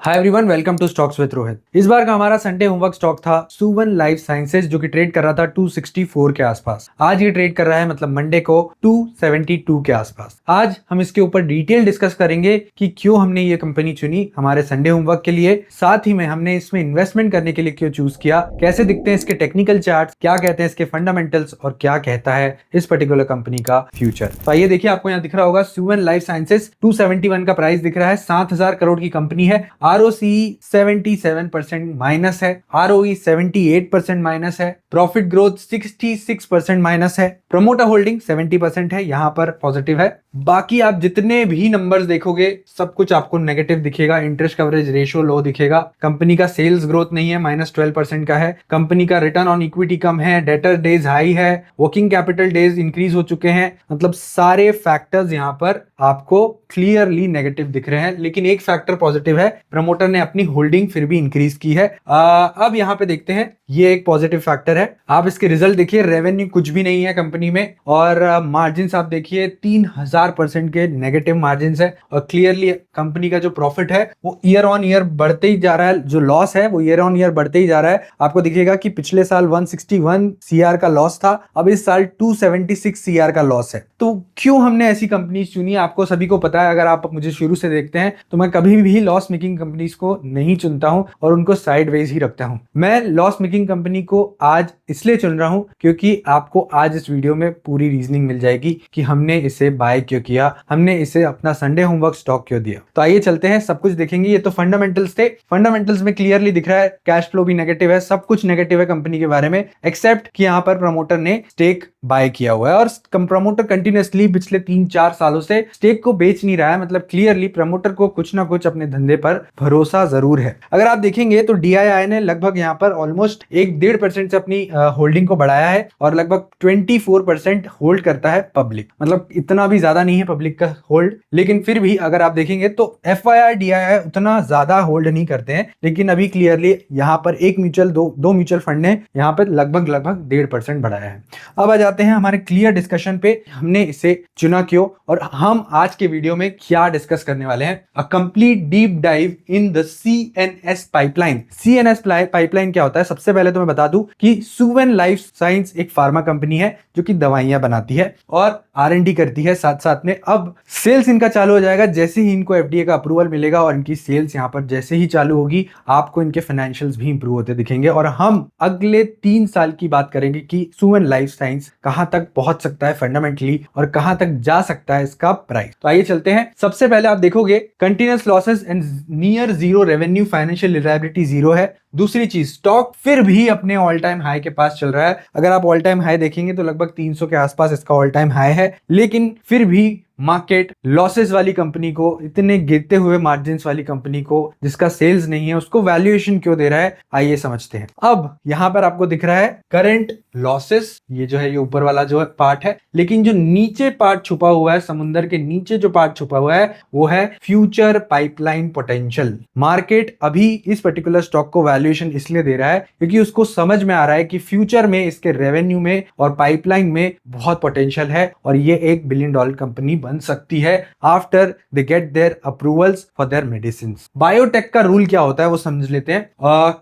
Hi everyone, welcome to stocks with Rohit. इस बार का हमारा संडे होमवर्क स्टॉक था सुवन लाइफ साइंसेज, जो कि ट्रेड कर रहा था 264 के आसपास। आज ये ट्रेड कर रहा है, मतलब मंडे को 272 के आसपास। आज हम इसके ऊपर डिटेल डिस्कस करेंगे कि क्यों हमने ये कंपनी चुनी हमारे संडे होमवर्क के लिए, साथ ही में हमने इसमें इन्वेस्टमेंट करने के लिए क्यों चूज किया, कैसे दिखते हैं इसके टेक्निकल चार्ट, क्या कहते हैं इसके फंडामेंटल्स, और क्या कहता है इस पर्टिकुलर कंपनी का फ्यूचर। तो आइए देखिए, आपको यहाँ दिख रहा होगा सुवन लाइफ साइंसेज 271 का प्राइस दिख रहा है। 7,000 करोड़ की कंपनी है। ROCE 77% माइनस है, ROE 78% माइनस है, प्रॉफिट ग्रोथ 66% माइनस है, प्रमोटर होल्डिंग 70% है, यहां पर पॉजिटिव है। बाकी आप जितने भी नंबर्स देखोगे सब कुछ आपको नेगेटिव दिखेगा। इंटरेस्ट कवरेज रेशियो लो दिखेगा, कंपनी का सेल्स ग्रोथ नहीं है, -12% का है, कंपनी का रिटर्न ऑन इक्विटी कम है, डेटर डेज हाई है, वर्किंग कैपिटल डेज इंक्रीज हो चुके हैं। मतलब सारे फैक्टर्स यहां पर आपको क्लियरली नेगेटिव दिख रहे हैं। लेकिन एक फैक्टर पॉजिटिव है, प्रमोटर ने अपनी होल्डिंग फिर भी इंक्रीज की है। अब यहां पे देखते हैं, ये एक पॉजिटिव फैक्टर है। आप इसके रिजल्ट देखिए, रेवेन्यू कुछ भी नहीं है कंपनी में, और मार्जिन आप देखिए 3000% के नेगेटिव मार्जिन है। और क्लियरली कंपनी का जो प्रॉफिट है वो ईयर ऑन ईयर बढ़ते ही जा रहा है, जो लॉस है वो ईयर ऑन ईयर बढ़ते ही जा रहा है। आपको दिखेगा कि पिछले साल 161 CR का लॉस था, अब इस साल 276 CR का लॉस है। तो क्यों हमने ऐसी कंपनी चुनी, आपको सभी को पता है। अगर आप मुझे शुरू से देखते हैं तो मैं कभी भी लॉस मेकिंग कंपनीज को नहीं चुनता हूं और उनको साइडवेज ही रखता हूं। मैं लॉस मेकिंग कंपनी को आज इसलिए चुन रहा हूं क्योंकि आपको आज इस वीडियो में पूरी रीजनिंग मिल जाएगी कि हमने इसे बाय क्यों किया, हमने इसे अपना संडे होमवर्क स्टॉक क्यों दिया। तो आइए चलते हैं, सब कुछ देखेंगे। ये तो फंडामेंटल्स थे, फंडामेंटल्स में क्लियरली दिख रहा है कैश फ्लो भी नेगेटिव है, सब कुछ नेगेटिव है कंपनी के बारे में, एक्सेप्ट कि यहां पर प्रमोटर ने स्टेक बाय किया हुआ है। और प्रमोटर कंटिन्यूअसली पिछले 3-4 सालों से स्टेक को बेच नहीं रहा है। मतलब क्लियरली प्रमोटर को कुछ ना कुछ अपने धंधे पर भरोसा जरूर है। अगर आप देखेंगे तो DII ने लगभग यहां पर ऑलमोस्ट 1-1.5% से अपनी होल्डिंग को बढ़ाया है, और लगभग 24% होल्ड करता है पब्लिक। मतलब इतना भी ज्यादा नहीं है पब्लिक का होल्ड, लेकिन फिर भी अगर आप देखेंगे तो FII DII उतना ज्यादा होल्ड नहीं करते हैं। लेकिन अभी क्लियरली यहां पर एक म्यूचुअल दो म्यूचुअल फंड ने यहां पर लगभग 1.5% बढ़ाया है। अब आ जाते हैं हमारे क्लियर डिस्कशन पे, हमने इसे चुना क्यों और हम आज के वीडियो में क्या डिस्कस करने वाले हैं। A complete deep dive in the CNS pipeline. CNS pipeline क्या होता है, सबसे पहले तो मैं बता दूं कि सुवन लाइफ साइंस एक फार्मा कंपनी है जो कि दवाइयां बनाती है और R&D करती है साथ साथ में। अब सेल्स इनका चालू हो जाएगा जैसे ही इनको FDA का अप्रूवल मिलेगा, और इनकी सेल्स यहां पर जैसे ही चालू होगी आपको इनके फाइनेंशियल्स भी इंप्रूव होते दिखेंगे। और हम अगले 3 साल की बात करेंगे कि सुवन लाइफ साइंस कहां तक पहुंच सकता है फंडामेंटली और कहां तक जा सकता है इसका प्राइस। तो आइए चलते हैं। सबसे पहले आप देखोगे continuous losses and near zero revenue, financial reliability zero है। दूसरी चीज, स्टॉक फिर भी अपने ऑल टाइम हाई के पास चल रहा है। अगर आप ऑल टाइम हाई देखेंगे तो लगभग 300 के आसपास इसका ऑल टाइम हाई है। लेकिन फिर भी मार्केट लॉसेस वाली कंपनी को, इतने गिरते हुए मार्जिन्स वाली कंपनी को जिसका सेल्स नहीं है, उसको वैल्यूएशन क्यों दे रहा है, आइए समझते हैं। अब यहां पर आपको दिख रहा है करंट लॉसेस, ये जो है ये ऊपर वाला जो पार्ट है, लेकिन जो नीचे पार्ट छुपा हुआ है, समुद्र के नीचे जो पार्ट छुपा हुआ है वो है फ्यूचर पाइपलाइन पोटेंशियल। मार्केट अभी इस पर्टिकुलर स्टॉक को वैल्यूएशन इसलिए दे रहा है क्योंकि उसको समझ में आ रहा है कि फ्यूचर में इसके रेवेन्यू में और पाइपलाइन में बहुत पोटेंशियल है, और ये $1 बिलियन कंपनी बन सकती है after they get their approvals for their medicine. Biotech का रूल क्या होता है वो समझ लेते हैं।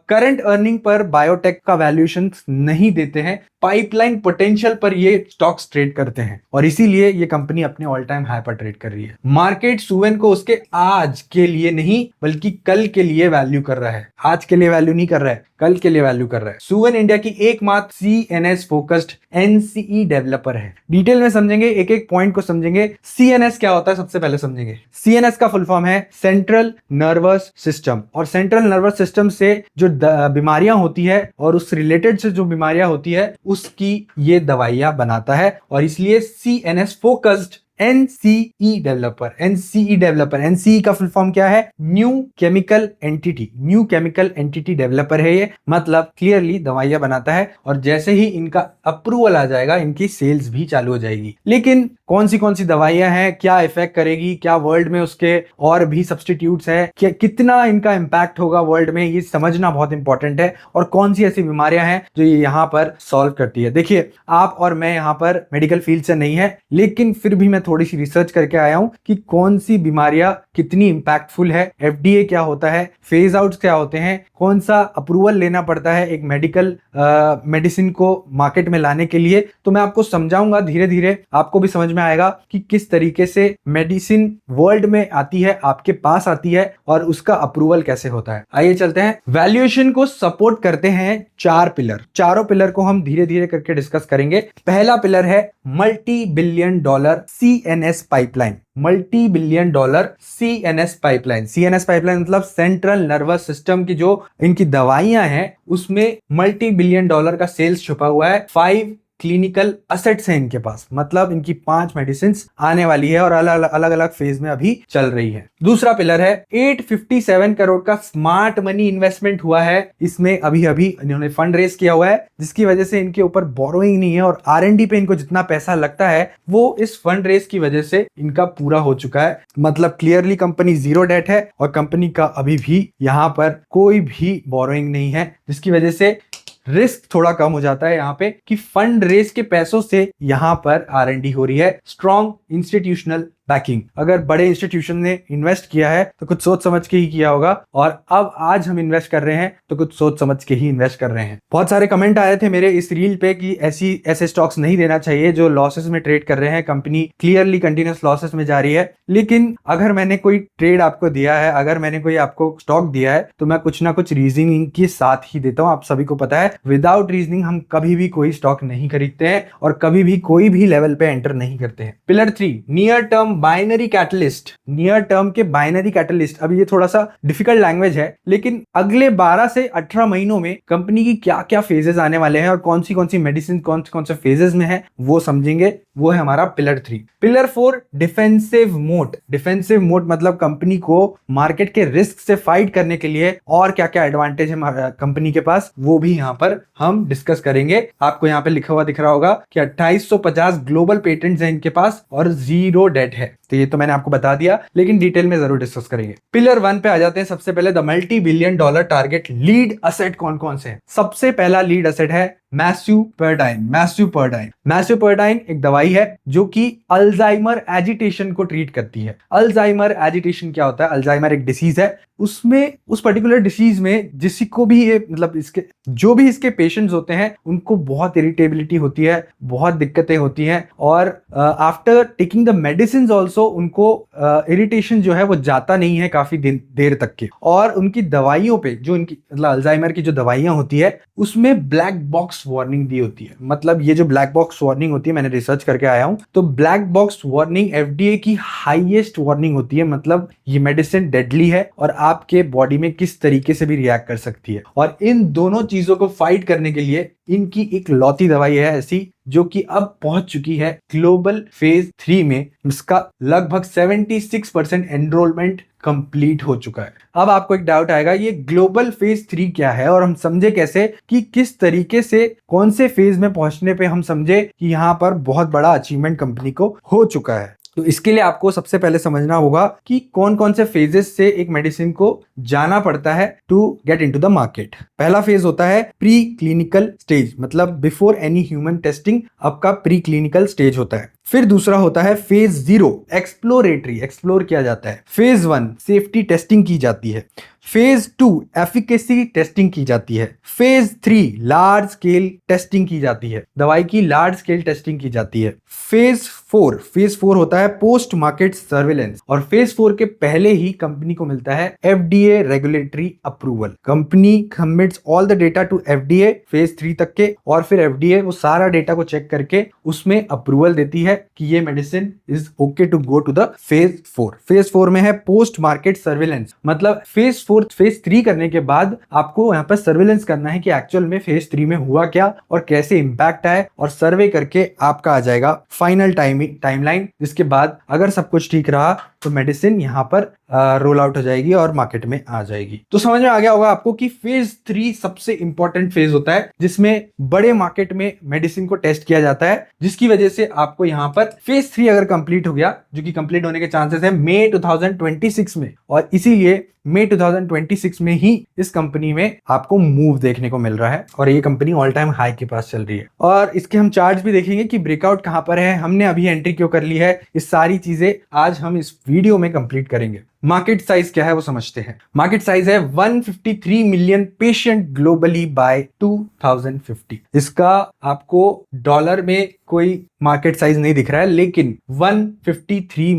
करंट अर्निंग पर बायोटेक का वैल्यूएशन नहीं देते हैं, पाइपलाइन पोटेंशियल पर ये स्टॉक्स ट्रेड करते हैं, और इसीलिए ये कंपनी अपने ऑल टाइम हाई पर ट्रेड कर रही है। मार्केट सुवन को उसके आज के लिए नहीं बल्कि कल के लिए वैल्यू कर रहा है। आज के लिए वैल्यू नहीं कर रहा है, कल के लिए वैल्यू कर रहा है। सुवन इंडिया की एकमात्र CNS फोकस्ड NCE डेवलपर है। डिटेल में समझेंगे, एक एक पॉइंट को समझेंगे। CNS क्या होता है सबसे पहले समझेंगे। CNS का फुल फॉर्म है सेंट्रल नर्वस सिस्टम, और सेंट्रल नर्वस सिस्टम से जो बीमारियां होती है और उस रिलेटेड से जो बीमारियां होती है उसकी ये दवाइयां बनाता है, और इसलिए CNS focused NCE developer. NCE का फुल फॉर्म क्या है, new chemical entity. New chemical entity developer है ये, मतलब क्लियरली दवाइयां बनाता है, और जैसे ही इनका अप्रूवल आ जाएगा इनकी सेल्स भी चालू हो जाएगी। लेकिन कौन सी दवाइयां हैं, क्या इफेक्ट करेगी, क्या वर्ल्ड में उसके और भी सब्स्टिट्यूट्स हैं, क्या कितना इनका इंपैक्ट होगा वर्ल्ड में, ये समझना बहुत इंपॉर्टेंट है। और कौन सी ऐसी बीमारियां हैं जो ये यहाँ पर सॉल्व करती है। देखिए, आप और मैं यहाँ पर मेडिकल फील्ड से नहीं है, लेकिन फिर भी मैं थोड़ी सी रिसर्च करके आया हूं कि कौन सी बीमारियां कितनी इंपैक्टफुल है, एफडीए क्या होता है, फेज आउट्स क्या होते हैं, कौन सा अप्रूवल लेना पड़ता है एक मेडिकल मेडिसिन को मार्केट में लाने के लिए। तो मैं आपको समझाऊंगा, धीरे धीरे आपको भी समझ में आएगा कि किस तरीके से मेडिसिन वर्ल्ड में आती है, आपके पास आती है और उसका अप्रूवल कैसे होता है। आइए चलते हैं। वैल्यूएशन को सपोर्ट करते हैं चार पिलर। चारों पिलर को हम धीरे धीरे करके डिस्कस करेंगे। पहला पिलर है multi billion dollar CNS pipeline. Multi billion dollar CNS pipeline. CNS pipeline मतलब सेंट्रल नर्वस सिस्टम की जो इनकी दवाइयां हैं उसमें मल्टी बिलियन डॉलर का सेल्स छुपा हुआ है। 5 क्लिनिकल असेट्स हैं इनके पास, मतलब इनकी 5 मेडिसिन आने वाली है और अलग अलग फेज में अभी चल रही है। दूसरा पिलर है 857 करोड़ का स्मार्ट मनी इन्वेस्टमेंट हुआ है। इसमें अभी इन्होंने फंड रेज किया हुआ है, जिसकी वजह से इनके ऊपर बोरोइंग नहीं है और आरएनडी पे इनको जितना पैसा लगता है वो इस फंड रेज की वजह से इनका पूरा हो चुका है। मतलब क्लियरली कंपनी जीरो डेट है और कंपनी का अभी भी यहाँ पर कोई भी बोरोइंग नहीं है, जिसकी वजह से रिस्क थोड़ा कम हो जाता है यहाँ पे कि फंड रेज के पैसों से यहाँ पर आरएनडी हो रही है। Strong institutional banking. अगर बड़े इंस्टीट्यूशन ने इन्वेस्ट किया है तो कुछ सोच समझ के ही किया होगा, और अब आज हम इन्वेस्ट कर रहे हैं तो कुछ सोच समझ के ही इन्वेस्ट कर रहे हैं। बहुत सारे कमेंट आए थे मेरे इस रील पे कि ऐसे स्टॉक्स नहीं देना चाहिए जो लॉसेस में ट्रेड कर रहे हैं, कंपनी क्लियरली कंटिन्यूस लॉसेस में जा रही है। लेकिन अगर मैंने कोई ट्रेड आपको दिया है, अगर मैंने कोई आपको स्टॉक दिया है, तो मैं कुछ ना कुछ रीजनिंग के साथ ही देता हूं। आप सभी को पता है विदाउट रीजनिंग हम कभी भी कोई स्टॉक नहीं खरीदते हैं और कभी भी कोई भी लेवल पे एंटर नहीं करते हैं। Pillar 3 near term binary catalyst. Near term के बाइनरी कैटलिस्ट, अब ये थोड़ा सा डिफिकल्ट लैंग्वेज है, लेकिन अगले 12 से 18 महीनों में कंपनी की क्या क्या फेजेस आने वाले हैं और कौन सी मेडिसिन कौन से फेजेस में है वो समझेंगे। वो है हमारा pillar 3। Pillar 4 defensive mode. Defensive mode मतलब कंपनी को मार्केट के रिस्क से फाइट करने के लिए और क्या क्या एडवांटेज है कंपनी के पास, वो भी यहाँ पर हम डिस्कस करेंगे। आपको यहाँ पे लिखा हुआ दिख रहा होगा कि 2850 ग्लोबल पेटेंट्स हैं इनके पास और जीरो डेट है। तो ये तो मैंने आपको बता दिया, लेकिन डिटेल में जरूर डिस्कस करेंगे। पिलर 1 पे आ जाते हैं। सबसे पहले the multi billion dollar target lead asset कौन कौन से हैं। सबसे पहला लीड असेट है मैस्यूपर्डाइन। मैस्यूपर्डाइन एक दवाई है जो कि अल्जाइमर एजिटेशन को ट्रीट करती है। अल्जाइमर एजिटेशन क्या होता है? अल्जाइमर एक डिसीज है, उसमें उस पर्टिकुलर डिसीज में जिसको भी ये मतलब इसके जो भी इसके पेशेंट्स होते हैं उनको बहुत इरिटेबिलिटी होती है, बहुत दिक्कतें होती हैं और after taking the medicine also उनको इरिटेशन जो है वो जाता नहीं है काफी देर तक के। और उनकी दवाइयों पे जो इनकी मतलब अल्जाइमर की जो दवाइयां होती है उसमें ब्लैक बॉक्स वार्निंग दी होती है। मतलब ये जो ब्लैक बॉक्स वार्निंग होती है, मैंने रिसर्च करके आया हूं, तो ब्लैक बॉक्स वार्निंग एफडीए की हाईएस्ट वार्निंग होती है। मतलब ये मेडिसिन डेडली है और आपके बॉडी में किस तरीके से भी रिएक्ट कर सकती है। और इन दोनों चीजों को फाइट करने के लिए इनकी एक लौती दवाई है ऐसी जो कि अब पहुंच चुकी है ग्लोबल फेज 3 में। इसका लगभग 76% एनरोलमेंट कंप्लीट हो चुका है। अब आपको एक डाउट आएगा, ये ग्लोबल फेज 3 क्या है और हम समझे कैसे कि किस तरीके से कौन से फेज में पहुंचने पे हम समझे कि यहां पर बहुत बड़ा अचीवमेंट कंपनी को हो चुका है। तो इसके लिए आपको सबसे पहले समझना होगा कि कौन कौन से फेजेस से एक मेडिसिन को जाना पड़ता है to get into the market. पहला फेज होता है प्री क्लिनिकल स्टेज, मतलब बिफोर एनी ह्यूमन टेस्टिंग आपका प्री क्लिनिकल स्टेज होता है। फिर दूसरा होता है फेज 0 एक्सप्लोरेटरी, एक्सप्लोर किया जाता है। फेज 1 सेफ्टी टेस्टिंग की जाती है। फेज 2 एफिकेसी टेस्टिंग की जाती है। फेज 3 लार्ज स्केल टेस्टिंग की जाती है, दवाई की लार्ज स्केल टेस्टिंग की जाती है। फेज 4 होता है पोस्ट मार्केट सर्विलेंस और फेज 4 के पहले ही कंपनी को मिलता है FDA regulatory approval. Company submits all the data to FDA phase 3 तक के और फिर एफडीए वो सारा डेटा को चेक करके उसमें अप्रूवल देती है कि ये medicine is okay to go to the phase 4। Phase 4 में है पोस्ट मार्केट सर्विलेंस, मतलब फेज 3 करने के बाद आपको यहाँ पर सर्विलेंस करना है कि एक्चुअल में फेज 3 में हुआ क्या और कैसे इंपैक्ट आए, और सर्वे करके आपका आ जाएगा फाइनल टाइमलाइन, जिसके बाद अगर सब कुछ ठीक रहा तो मेडिसिन यहाँ पर रोल आउट हो जाएगी और मार्केट में आ जाएगी। तो समझ में आ गया होगा आपको कि फेज 3 सबसे इंपॉर्टेंट फेज होता है जिसमें बड़े मार्केट में मेडिसिन को टेस्ट किया जाता है, जिसकी वजह से आपको यहाँ पर फेज 3 अगर कंप्लीट हो गया, जो कि कंप्लीट होने के चांसेस है मई 2026 में, और इसीलिए मई 2026 में ही इस कंपनी में आपको मूव देखने को मिल रहा है और ये कंपनी ऑल टाइम हाई के पास चल रही है। और इसके हम चार्ट्स भी देखेंगे कि ब्रेकआउट कहां पर है, हमने अभी एंट्री क्यों कर ली है, ये सारी चीजें आज हम इस वीडियो में कंप्लीट करेंगे। मार्केट साइज क्या है वो समझते हैं। मार्केट साइज है 153 मिलियन पेशेंट ग्लोबली बाय 2050। इसका आपको डॉलर में कोई मार्केट साइज नहीं दिख रहा है, लेकिन 153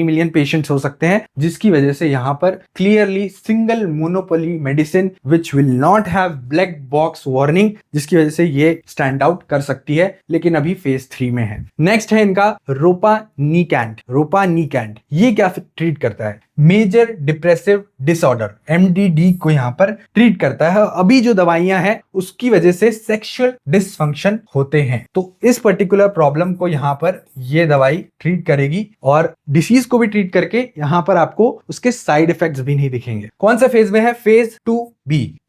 मिलियन पेशेंट्स हो सकते हैं, जिसकी वजह से यहां पर clearly single monopoly medicine which will not have black box warning, जिसकी वजह से ये स्टैंड आउट कर सकती है, लेकिन अभी फेज 3 में है। नेक्स्ट है इनका रोपानीकैंट। रोपानीकैंट ये क्या ट्रीट करता है? मेजर डिप्रेसिव डिसऑर्डर, MDD को यहां पर ट्रीट करता है। अभी जो दवाइयां हैं उसकी वजह से सेक्सुअल डिसफंक्शन होते हैं, तो इस पर्टिकुलर प्रॉब्लम को यहां पर ये दवाई ट्रीट करेगी और डिसीज को भी ट्रीट करके यहां पर आपको उसके साइड इफेक्ट्स भी नहीं दिखेंगे। कौन सा फेज में है? फेज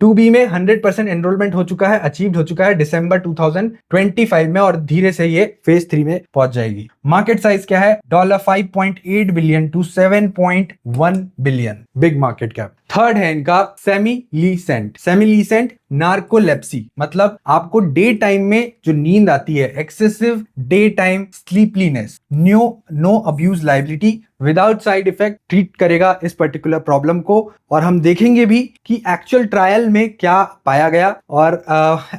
2B में 100% एनरोलमेंट हो चुका है, अचीव्ड हो चुका है दिसंबर 2025 में, और धीरे से ये फेज 3 में पहुंच जाएगी। मार्केट साइज क्या है? $5.8 billion to 7.1 billion, big market cap. Third है इनका सेमिलीसेंट। सेमिलीसेंट नार्कोलेप्सी, मतलब आपको डे टाइम में जो नींद आती है, excessive day time sleepiness, no abuse liability without side effect, treat करेगा इस पर्टिकुलर प्रॉब्लम को। और हम देखेंगे भी कि एक्चुअल ट्रायल में क्या पाया गया और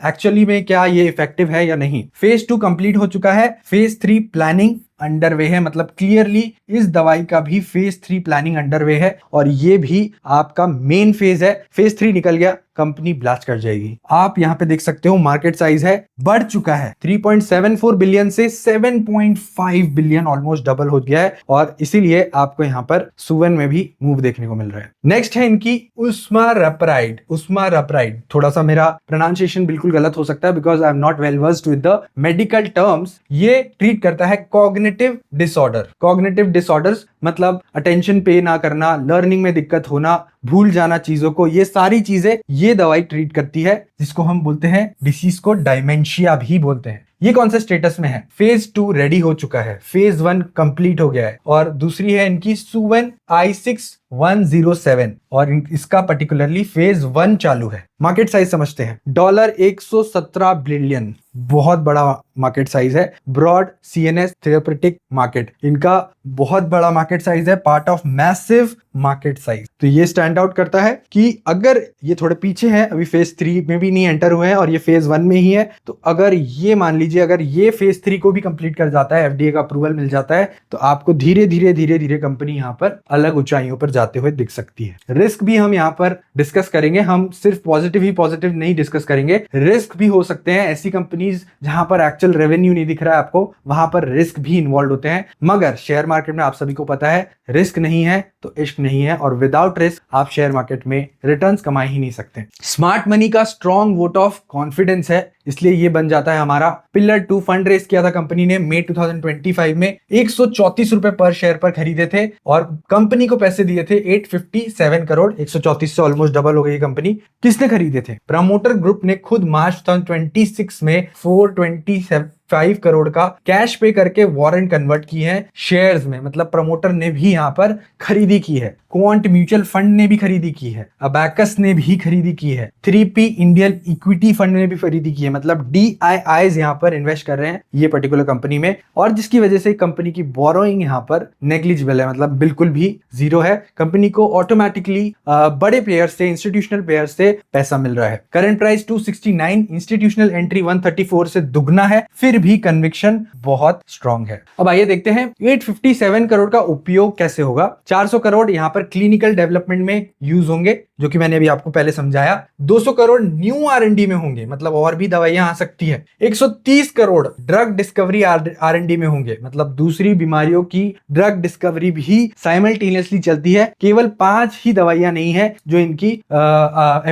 एक्चुअली में क्या ये इफेक्टिव है या नहीं। फेज 2 कंप्लीट हो चुका है, फेज 3 प्लानिंग अंडरवे है, मतलब क्लियरली इस दवाई का भी फेज 3 प्लानिंग अंडरवे है और ये भी आपका मेन फेज है। फेज 3 निकल गया, कंपनी ब्लास्ट कर जाएगी। आप यहां पे देख सकते हो मार्केट साइज है बढ़ चुका है 3.74 बिलियन से 7.5 बिलियन, ऑलमोस्ट डबल हो गया है, और इसीलिए आपको यहां पर सुवन में भी मूव देखने को मिल रहा है। नेक्स्ट है इनकी उस्माराप्राइड। उस्माराप्राइड, थोड़ा सा मेरा प्रोनाउंसिएशन बिल्कुल गलत हो सकता है because I am not well versed with the medical terms. ये ट्रीट करता है कॉग्निटिव डिसऑर्डर। कॉग्निटिव डिसऑर्डर्स मतलब अटेंशन पे ना करना, लर्निंग में दिक्कत होना, भूल जाना चीजों को, ये सारी चीजें ये दवाई ट्रीट करती है, जिसको हम बोलते हैं डिसीज को डायमेंशिया भी बोलते हैं। ये कौन से स्टेटस में है? फेज 2 रेडी हो चुका है, फेज 1 कंप्लीट हो गया है। और दूसरी है इनकी सुवन I6107 और इसका पर्टिकुलरली फेज 1 चालू है। मार्केट साइज समझते हैं, $117 बिलियन, बहुत बड़ा मार्केट साइज है। ब्रॉड CNS थेरेप्यूटिक मार्केट, इनका बहुत बड़ा मार्केट साइज है, part of massive market size. तो ये स्टैंड आउट करता है कि अगर ये थोड़े पीछे हैं, अभी फेज 3 में भी नहीं एंटर हुए हैं और ये फेज 1 में ही है, तो अगर ये मान लीजिए अगर ये फेज 3 को भी कंप्लीट कर जाता है, FDA का अप्रूवल मिल जाता है, तो आपको धीरे धीरे कंपनी यहाँ पर अलग ऊंचाइयों पर जाते हुए दिख सकती है। रिस्क भी हम यहाँ पर डिस्कस करेंगे, हम सिर्फ पॉजिटिव ही पॉजिटिव नहीं डिस्कस करेंगे, रिस्क भी हो सकते हैं। ऐसी कंपनीज जहां पर एक्चुअल रेवेन्यू नहीं दिख रहा है आपको, वहां पर रिस्क भी इन्वॉल्व होते हैं। मगर शेयर मार्केट में आप सभी को पता है, रिस्क नहीं है तो इश्क नहीं है, और विदाउट रिस्क आप शेयर मार्केट में रिटर्न्स कमा ही नहीं सकते। स्मार्ट मनी का स्ट्रॉन्ग वोट ऑफ कॉन्फिडेंस है, इसलिए ये बन जाता है हमारा पिलर 2। फंड रेस किया था कंपनी ने मई 2025 में, 134 रुपए पर शेयर पर खरीदे थे और कंपनी को पैसे दिए थे 857 करोड़। 134 से ऑलमोस्ट डबल हो गई कंपनी। किसने खरीदे थे? प्रमोटर ग्रुप ने खुद मार्च 2026 में 425 करोड़ का कैश पे करके वारंट कन्वर्ट की है शेयर्स में, मतलब प्रमोटर ने भी यहां पर खरीदी की है। क्वांट म्यूचुअल फंड ने भी खरीदी की है, अबैकस ने भी खरीदी की है, 3P इंडियन इक्विटी फंड ने भी खरीदी की है, मतलब DIIs यहां पर इन्वेस्ट कर रहे हैं ये पर्टिकुलर कंपनी में, और जिसकी वजह से कंपनी की बोरोइंग यहां पर नेग्लिजिबल है, मतलब बिल्कुल भी जीरो है। कंपनी को ऑटोमेटिकली बड़े प्लेयर से, इंस्टीट्यूशनल प्लेयर से पैसा मिल रहा है। करंट प्राइस 269, इंस्टीट्यूशनल एंट्री 134 से दुगना है, फिर भी कन्विक्शन बहुत स्ट्रॉन्ग है। अब आइए देखते हैं 857 करोड़ का उपयोग कैसे होगा। 400 करोड़ यहां पर क्लिनिकल डेवलपमेंट में यूज होंगे, जो कि मैंने अभी आपको पहले समझाया। 200 करोड़ न्यू R&D में होंगे, मतलब और भी दवाइयां आ सकती है। 130 करोड़ ड्रग डिस्कवरी R&D में होंगे, मतलब दूसरी बीमारियों की ड्रग डिस्कवरी भी साइमल्टेनियसली चलती है। केवल 5 ही दवाइयां नहीं है जो इनकी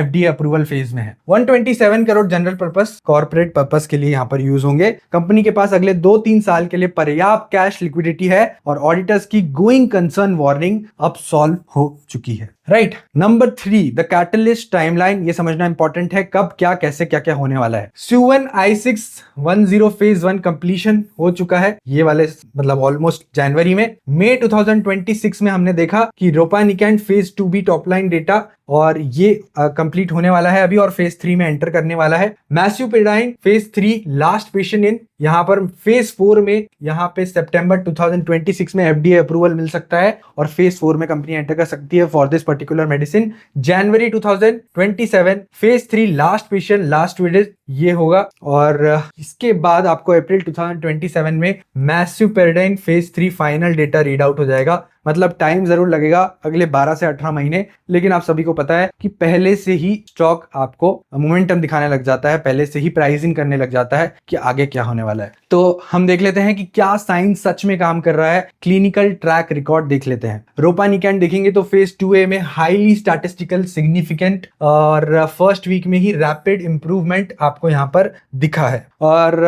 FDA अप्रूवल फेज में है। 127 crore general purpose corporate purpose के लिए यहाँ पर यूज होंगे। कंपनी के पास अगले 2-3 साल के लिए पर्याप्त कैश लिक्विडिटी है और ऑडिटर्स की गोइंग कंसर्न वार्निंग अब सॉल्व हो चुकी है। Right, number 3, the catalyst timeline. ये समझना इंपॉर्टेंट है, कब क्या कैसे क्या क्या होने वाला है। Suven I610 फेज 1 कंप्लीशन हो चुका है, ये वाले मतलब ऑलमोस्ट जनवरी में। मई 2026 में हमने देखा कि रोपानिकेंट फेज 2B टॉपलाइन डेटा और ये कंप्लीट होने वाला है अभी और फेज 3 में एंटर करने वाला है। मैस्यूपेडाइन फेज 3 लास्ट पेशेंट इन, यहाँ पर फेज 4 में यहाँ पे सितंबर 2026 में FDA अप्रूवल मिल सकता है और फेज 4 में कंपनी एंटर कर सकती है फॉर दिस पर्टिकुलर मेडिसिन। जनवरी 2027 phase 3 last patient last visit ये होगा और इसके बाद आपको अप्रैल 2027 में मैस्यूपेडाइन phase 3 final data read out हो जाएगा। मतलब टाइम जरूर लगेगा, अगले 12 से 18 महीने, लेकिन आप सभी को पता है कि पहले से ही स्टॉक आपको मोमेंटम दिखाने लग जाता है, पहले से ही प्राइसिंग करने लग जाता है कि आगे क्या होने वाला है। तो हम देख लेते हैं कि क्या साइंस सच में काम कर रहा है। क्लिनिकल ट्रैक रिकॉर्ड देख लेते हैं। रोपानिकेंट देखेंगे तो फेज 2A में हाईली स्टैटिस्टिकल सिग्निफिकेंट और फर्स्ट वीक में ही रैपिड इंप्रूवमेंट आपको यहाँ पर दिखा है और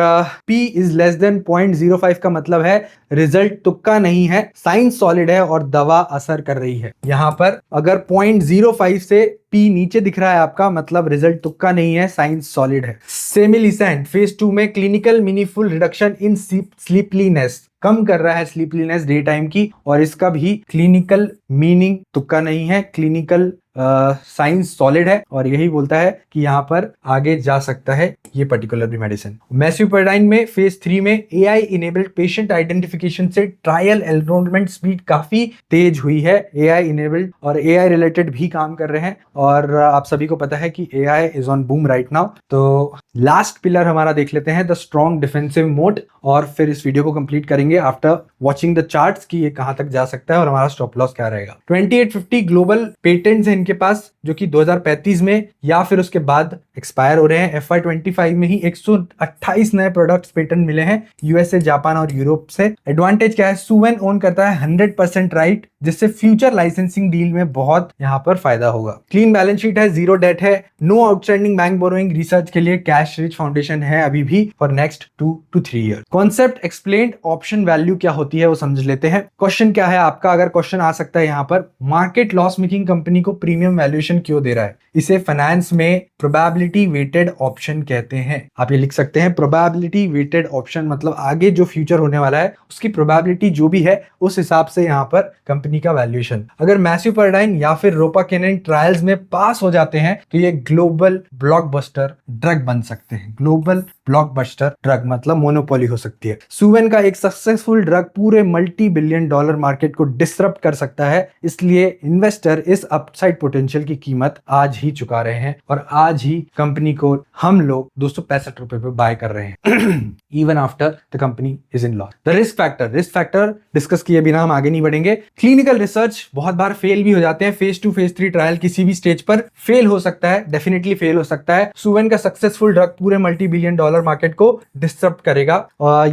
P इज लेस देन 0.05 का मतलब है रिजल्ट तुक्का नहीं है, साइंस सॉलिड है और दवा असर कर रही है। यहाँ पर अगर 0.05 से P नीचे दिख रहा है आपका, मतलब रिजल्ट तुक्का नहीं है, साइंस सॉलिड है। सेमिलिसेंट फेज 2 में क्लिनिकल मीनिंगफुल रिडक्शन इन स्लीपलीनेस, कम कर रहा है स्लीपलीनेस डे टाइम की और इसका भी क्लिनिकल मीनिंग तुक्का नहीं है, क्लिनिकल साइंस सॉलिड है और यही बोलता है कि यहाँ पर आगे जा सकता है ये पर्टिकुलर भी मेडिसिन। मैस्यूपेडाइन में फेज 3 में AI इनेबल्ड पेशेंट आइडेंटिफिकेशन से ट्रायल एनरोलमेंट स्पीड काफी तेज हुई है। AI इनेबल्ड और AI रिलेटेड भी काम कर रहे हैं और आप सभी को पता है कि AI is on boom right now. तो लास्ट पिलर हमारा देख लेते हैं, द स्ट्रॉन्ग डिफेंसिव मोड, और फिर इस वीडियो को कंप्लीट करेंगे आफ्टर वॉचिंग द चार्ट्स कि ये कहां तक जा सकता है और हमारा स्टॉप लॉस क्या रहेगा। 2850 ग्लोबल पेटेंट्स हैं इनके पास जो कि 2035 में या फिर उसके बाद एक्सपायर हो रहे हैं। FY25 में ही 128 नए प्रोडक्ट्स पेटेंट मिले हैं USA, जापान और यूरोप से। एडवांटेज क्या है, Suven ओन करता है 100% राइट, जिससे फ्यूचर लाइसेंसिंग डील में बहुत यहाँ पर फायदा होगा। क्लीन बैलेंस शीट है, जीरो डेट है, no outstanding bank borrowing, research के लिए कैश रिच फाउंडेशन है अभी भी for next 2 to 3 year. Concept explained, option value क्या होती है वो समझ लेते हैं। क्वेश्चन क्या है आपका, अगर क्वेश्चन आ सकता है यहाँ पर, मार्केट लॉस मेकिंग कंपनी को प्रीमियम वैल्यूएशन क्यों दे रहा है? इसे फाइनेंस में प्रोबेबिलिटी वेटेड ऑप्शन कहते हैं। आप ये लिख सकते हैं प्रोबेबिलिटी वेटेड ऑप्शन, मतलब आगे जो फ्यूचर होने वाला है उसकी प्रोबेबिलिटी जो भी है उस हिसाब से यहाँ पर कंपनी का वैल्यूएशन। अगर मैस्यूपेडाइन या फिर रोपाकेनेन ट्रायल्स में पास हो जाते हैं तो ये ग्लोबल ब्लॉकबस्टर ड्रग बन सकते हैं। ग्लोबल ब्लॉकबस्टर ड्रग मतलब मोनोपोली हो सकती है। Suven का एक सक्सेसफुल ड्रग पूरे $multi-billion मार्केट को डिसरप्ट कर सकता है, इसलिए इन्वेस्टर इस अपसाइड पोटेंशियल की कीमत आज ही चुका रहे हैं और आज ही कंपनी को हम लोग 265 रुपए पे बाय कर रहे हैं even after the company is in loss. The risk factor discuss किए बिना हम आगे नहीं बढ़ेंगे। क्लिनिकल रिसर्च बहुत बार फेल भी हो जाते हैं। फेज 2 फेज 3 ट्रायल किसी भी स्टेज पर फेल हो सकता है, डेफिनेटली फेल हो सकता है। Suven का सक्सेसफुल ड्रग पूरे $multi-billion मार्केट को डिस्टर्ब करेगा।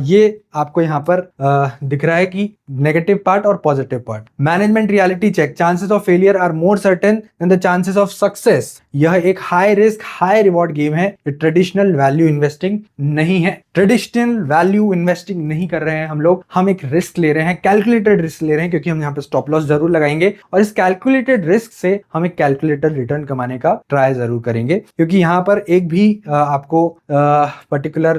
ये आपको यहाँ पर दिख रहा है कि नेगेटिव पार्ट और positive part. Management reality check, chances of failure are more certain than the chances of success. यह एक high risk high reward game है, ट्रेडिशनल वैल्यू इन्वेस्टिंग नहीं है। ट्रेडिशनल वैल्यू इन्वेस्टिंग नहीं कर रहे हैं हम लोग, हम एक रिस्क ले रहे हैं, कैलकुलेटेड रिस्क ले रहे हैं, क्योंकि हम यहाँ पे स्टॉप लॉस जरूर लगाएंगे और इस कैलकुलेटेड रिस्क से हम एक कैलकुलेटेड रिटर्न कमाने का ट्राई जरूर करेंगे, क्योंकि यहाँ पर एक भी आपको पर्टिकुलर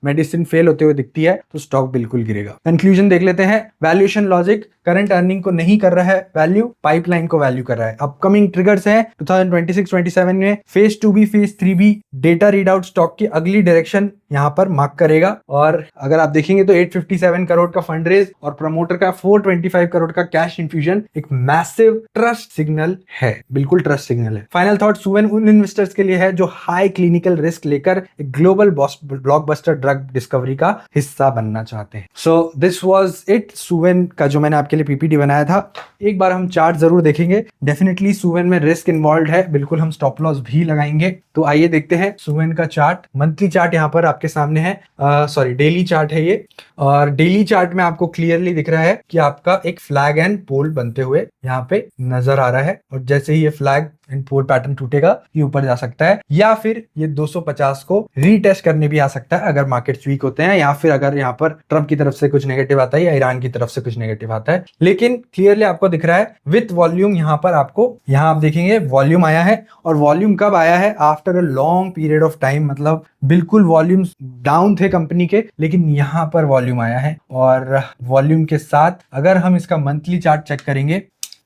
मेडिसिन फेल होते हुए दिखती है तो स्टॉक बिल्कुल गिरेगा। कंक्लूजन देख लेते हैं। वैल्यूएशन लॉजिक, करंट अर्निंग को नहीं कर रहा है वैल्यू, पाइपलाइन को वैल्यू कर रहा है। अपकमिंग ट्रिगर्स हैं 2026-27 में phase 2B phase 3B data read out, stock की अगली डायरेक्शन यहाँ पर मार्क करेगा। और अगर आप देखेंगे तो 857 करोड़ का फंड रेज और प्रमोटर का 425 करोड़ का कैश इन्फ्यूजन एक मैसिव ट्रस्ट सिग्नल है, बिल्कुल ट्रस्ट सिग्नल है। फाइनल थॉट, सुवेन उन इन्वेस्टर्स के लिए है जो हाई क्लिनिकल रिस्क लेकर एक ग्लोबल ब्लॉकबस्टर ड्रग डिस्कवरी का हिस्सा बनना चाहते हैं। So this was it Suven का जो मैंने आपके लिए पीपीटी बनाया था। एक बार हम चार्ट जरूर देखेंगे। डेफिनेटली सुवेन में रिस्क इन्वॉल्व है, बिल्कुल हम स्टॉप लॉस भी लगाएंगे। तो आइए देखते हैं सुवेन का चार्ट। मंथली चार्ट यहाँ पर आपके सामने है, सॉरी डेली चार्ट है ये। और डेली चार्ट में आपको क्लियरली दिख रहा है कि आपका एक फ्लैग एंड पोल बनते हुए यहाँ पे नजर आ रहा है। और जैसे ही ये फ्लैग एंड पोल पैटर्न टूटेगा ये ऊपर जा सकता है, या फिर ये 250 को रीटेस्ट करने भी आ सकता है अगर मार्केट्स वीक होते हैं, या फिर अगर यहाँ पर ट्रम्प की तरफ से कुछ नेगेटिव आता है या ईरान की तरफ से कुछ नेगेटिव आता है। लेकिन क्लियरली आपको दिख रहा है विथ वॉल्यूम, यहाँ पर आपको यहाँ आप देखेंगे वॉल्यूम आया है। और वॉल्यूम कब आया है? After a long period of time, मतलब बिल्कुल वॉल्यूम्स डाउन थे कंपनी के, लेकिन यहाँ पर वॉल्यूम आया है। और वॉल्यूम के साथ अगर हम इसका मंथली चार्ट चेक करेंगे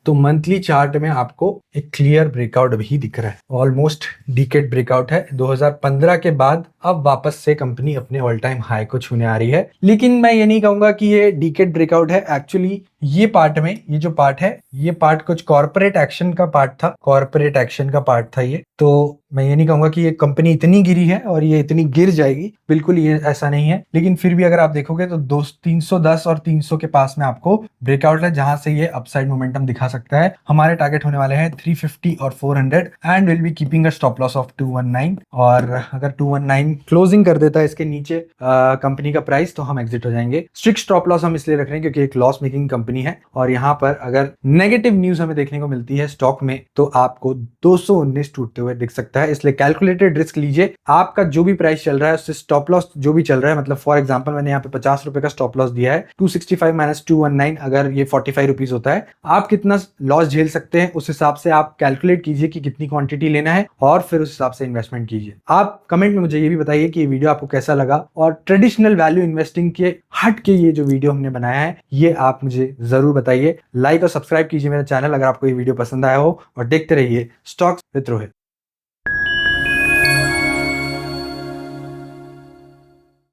तो मंथली चार्ट में आपको एक क्लियर ब्रेकआउट भी दिख रहा है। ऑलमोस्ट डिकेड ब्रेकआउट है। 2015 के बाद अब वापस से कंपनी अपने ऑल टाइम हाई को छूने आ रही है। लेकिन मैं ये नहीं कहूंगा कि ये डिकेड ब्रेकआउट है। एक्चुअली ये पार्ट में, ये जो पार्ट है, ये पार्ट कुछ कॉर्पोरेट एक्शन का पार्ट था, कॉर्पोरेट एक्शन का पार्ट था ये। तो मैं ये नहीं कहूंगा कि ये कंपनी इतनी गिरी है और ये इतनी गिर जाएगी, बिल्कुल ये ऐसा नहीं है। लेकिन फिर भी अगर आप देखोगे तो 310 और 300 के पास में आपको ब्रेकआउट है, जहां से ये अपसाइड मोमेंटम दिखा सकता है। हमारे टारगेट होने वाले हैं 350 और 400 and will be keeping a stop loss of 219। और अगर 219 क्लोजिंग कर देता है इसके नीचे कंपनी का प्राइस, तो हम एग्जिट हो जाएंगे। स्ट्रिक्ट स्टॉप लॉस हम इसलिए रख रहे हैं क्योंकि एक लॉस मेकिंग कंपनी है। और यहाँ पर अगर नेगेटिव न्यूज हमें देखने को मिलती है स्टॉक में, तो आपको 219 टूटते हुए दिख सकता है। इसलिए कैलकुलेटेड रिस्क लीजिए। आपका जो भी प्राइस चल रहा है उससे स्टॉप लॉस जो भी चल रहा है, मतलब फॉर एग्जांपल मैंने यहाँ पे 50 रुपए का स्टॉप लॉस दिया है, 265 माइनस 219, अगर ये 45 रुपीज होता है, आप कितना लॉस झेल सकते हैं उस हिसाब से आप कैलकुलेट कीजिए कि कितनी क्वांटिटी लेना है और फिर उस हिसाब से इन्वेस्टमेंट कीजिए। आप कमेंट में मुझे ये भी बताइए कि ये वीडियो आपको कैसा लगा, और ट्रेडिशनल वैल्यू इन्वेस्टिंग के हट के ये जो वीडियो हमने बनाया है ये आप मुझे जरूर बताइए। लाइक और सब्सक्राइब कीजिए मेरा चैनल अगर आपको ये वीडियो पसंद आया हो, और देखते रहिए स्टॉक्स विद रोहित।